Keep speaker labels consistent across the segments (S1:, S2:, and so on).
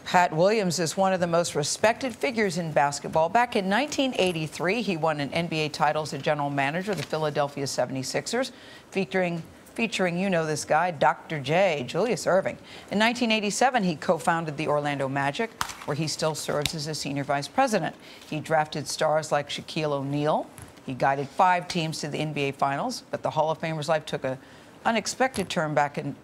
S1: Pat Williams is one of the most respected figures in basketball. Back in 1983, he won an NBA title as a general manager of the Philadelphia 76ers, featuring, you know this guy, Dr. J, Julius Erving. In 1987, he co-founded the Orlando Magic, where he still serves as a senior vice president. He drafted stars like Shaquille O'Neal. He guided 5 teams to the NBA Finals, but the Hall of Famer's life took an unexpected turn back in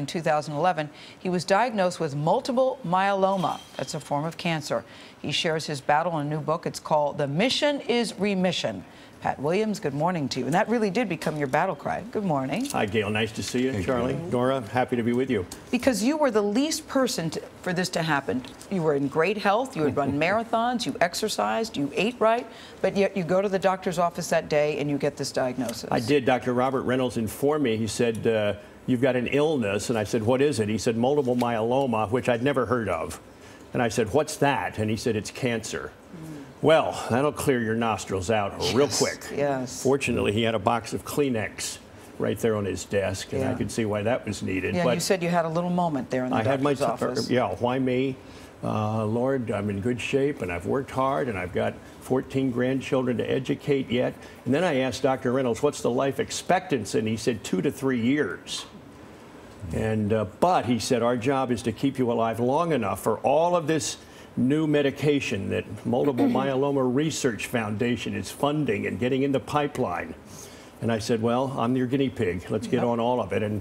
S1: 2011. He was diagnosed with multiple myeloma. That's a form of cancer. He shares his battle in a new book. It's called The Mission is Remission. Pat Williams, good morning to you. And that really did become your battle cry. Good morning.
S2: Hi, Gail. Nice to see you. Charlie, Nora, happy to be with you.
S1: Because you were the least person for this to happen. You were in great health. You had run marathons. You exercised. You ate right. But yet you go to the doctor's office that day and you get this diagnosis.
S2: I did. Dr. Robert Reynolds informed me. He said, you've got an illness. And I said, what is it? He said, multiple myeloma, which I'd never heard of. And I said, what's that? And he said, it's cancer. Well, that'll clear your nostrils out real quick.
S1: Yes.
S2: Fortunately, he had a box of Kleenex right there on his desk, and I could see why that was needed.
S1: Yeah,
S2: but
S1: you said you had a little moment there in the doctor's office.
S2: Yeah, why me? Lord, I'm in good shape, and I've worked hard, and I've got 14 grandchildren to educate yet. And then I asked Dr. Reynolds, what's the life expectancy? And he said 2 to 3 years. And but he said, our job is to keep you alive long enough for all of this new medication that Multiple Myeloma Research Foundation is funding and getting in the pipeline. And I said, well, I'm your guinea pig. Let's get on all of it. And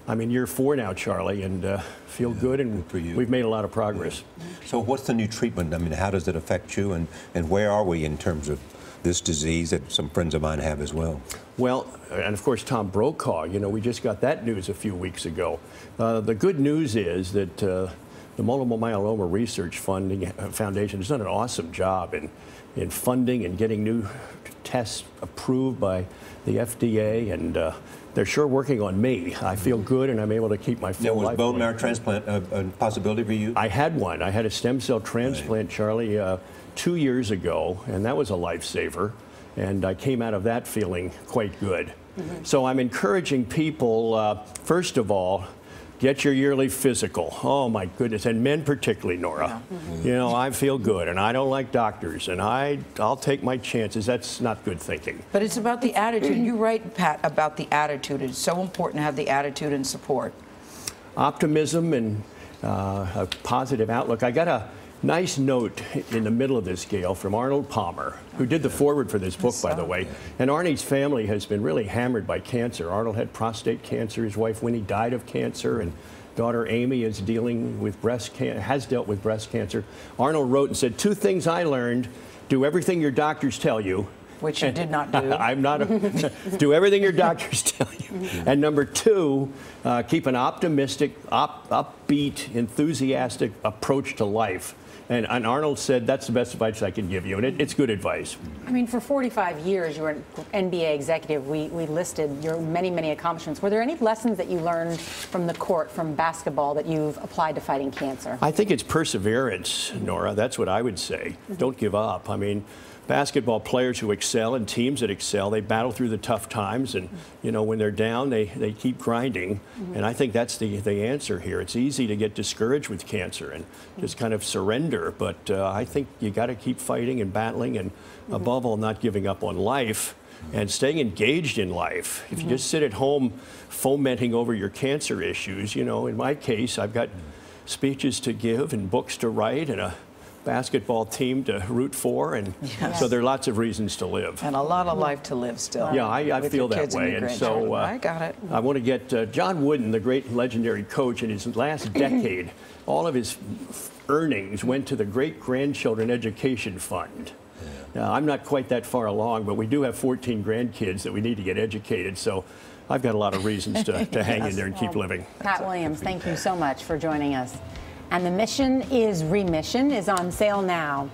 S2: I'm in year 4 now, Charlie, and feel good, and we've made a lot of progress.
S3: So what's the new treatment? I mean, how does it affect you, and where are we in terms of this disease that some friends of mine have as well?
S2: Well, and of course, Tom Brokaw, you know, we just got that news a few weeks ago. The good news is that the Multiple Myeloma Research Foundation has done an awesome job in funding and getting new tests approved by the FDA, and they're sure working on me. I feel good, and I'm able to keep my full life.
S3: Now, was bone marrow transplant a possibility for you?
S2: I had one. I had a stem cell transplant, Charlie, 2 years ago, and that was a lifesaver. And I came out of that feeling quite good. So I'm encouraging people, first of all, get your yearly physical. Oh my goodness, and men particularly, Nora. You know, I feel good, and I don't like doctors, and I'll take my chances. That's not good thinking.
S1: But it's about the attitude. You write, Pat, about the attitude. It's so important to have the attitude and support.
S2: Optimism and a positive outlook. I got a nice note in the middle of this, Gail, from Arnold Palmer, who did the foreword for this book, by the way. And Arnie's family has been really hammered by cancer. Arnold had prostate cancer. His wife Winnie died of cancer, and daughter Amy is dealing with has dealt with breast cancer. Arnold wrote and said, 2 things I learned: do everything your doctors tell you.
S1: Which you did not do.
S2: I'm not do everything your doctors tell you. And number 2, keep an optimistic, upbeat, enthusiastic approach to life. And Arnold said, that's the best advice I can give you. And it's good advice.
S4: I mean, for 45 years, you were an NBA executive. We listed your many, many accomplishments. Were there any lessons that you learned from the court, from basketball, that you've applied to fighting cancer?
S2: I think it's perseverance, Nora. That's what I would say. Don't give up. I mean, basketball players who excel and teams that excel, they battle through the tough times, and you know, when they're down, they keep grinding. And I think that's the answer here. It's easy to get discouraged with cancer and just kind of surrender, but I think you got to keep fighting and battling, and above all, not giving up on life and staying engaged in life. If you just sit at home fomenting over your cancer issues, you know, in my case, I've got speeches to give and books to write and a basketball team to root for, and so there are lots of reasons to live.
S1: And a lot of life to live still.
S2: Yeah, I feel that way. And so
S1: I got it.
S2: I want to get John Wooden, the great legendary coach, in his last decade, all of his earnings went to the Great Grandchildren Education Fund. Now, I'm not quite that far along, but we do have 14 grandkids that we need to get educated. So I've got a lot of reasons to hang in there and keep living.
S4: Pat Williams, thank you so much for joining us. And The Mission is Remission is on sale now.